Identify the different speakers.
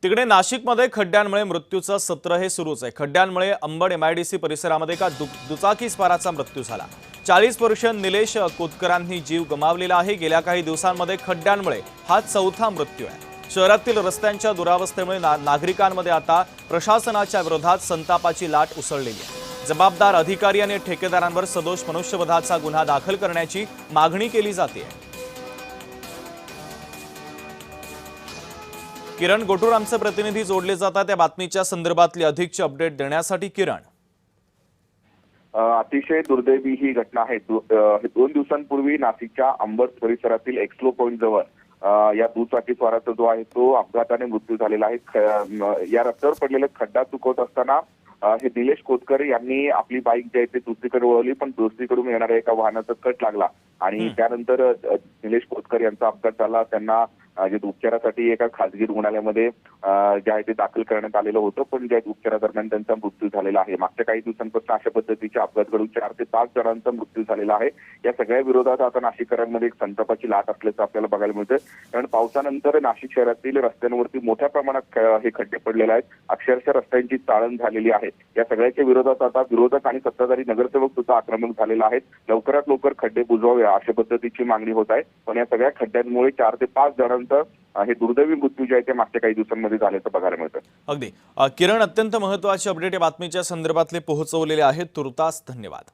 Speaker 1: तिकडे नाशिकमध्ये खड्ड्यांमुळे मृत्यूचं सत्र हे सुरूच आहे। खड्ड्यांमुळे अंबड एमआयडीसी परिसरामध्ये एका दुचाकी स्वाराचा मृत्यू झाला। 40 वर्षीय निलेश कोतकरांनी जीव गमावलेला आहे। गेल्या काही दिवसांमध्ये खड्ड्यांमुळे हा चौथा मृत्यू आहे। शहरातील रस्त्यांच्या दुरावस्थेमुळे नागरिकांमध्ये आता प्रशासनाच्या विरोधात संतापाची लाट उसळलेली आहे। जबाबदार अधिकारी आणि ठेकेदारांवर सदोष मनुष्यवधाचा गुन्हा दाखल करण्याची मागणी केली जाते। किरण गोटूर आमचे प्रतिनिधी जोडले जातात त्या बातमीच्या संदर्भातली अधिकची अपडेट देण्यासाठी। किरण,
Speaker 2: अतिशय दुर्दैवी ही घटना आहे। 2 दिवसांपूर्वी नाशिकच्या अंबड परिसरातील एक्सलो पॉइंट जवळ या दुचाकी स्वाराचा जो आहे तो अपघाताने मृत्यू झालेला आहे। या रस्त्यावर पडलेला खड्डा चुकवत असताना हे निलेश कोतकर यांनी आपली बाईक जी आहे ती दुसरीकडे वळवली, पण दुसरीकडून येणाऱ्या एका वाहनाचा कट लागला आणि त्यानंतर निलेश कोतकर यांचा अपघात झाला। त्यांना जे उपचारासाठी एका खासगी रुग्णालयामध्ये जे आहे ते दाखल करण्यात आलेलं होतं, पण ज्या उपचारादरम्यान त्यांचा मृत्यू झालेला आहे। मागच्या काही दिवसांपासून अशा पद्धतीचे अपघात घडून 4 ते 5 जणांचा मृत्यू झालेला आहे। या सगळ्या विरोधात आता नाशिककरांमध्ये एक संतापाची लाट असल्याचं आपल्याला बघायला मिळतं, कारण पावसानंतर नाशिक शहरातील रस्त्यांवरती मोठ्या प्रमाणात हे खड्डे पडलेले आहेत। अक्षरशः रस्त्यांची चाळण झालेली आहे। या सगळ्याच्या विरोधात आता विरोधक आणि सत्ताधारी नगरसेवक सुद्धा आक्रमक झालेला आहेत। लवकरात लवकर खड्डे बुजवावे अशा पद्धतीची मागणी होत आहे, पण या सगळ्या खड्ड्यांमुळे 4 ते 5 जणांचं हे दुर्दैवी मृत्यू जे आहे ते मागच्या काही दिवसांमध्ये झाल्याचं बघायला मिळतं।
Speaker 1: अगदी किरण, अत्यंत महत्त्वाची अपडेट या बातमीच्या संदर्भातले पोहोचवलेले आहेत। तुर्तास धन्यवाद।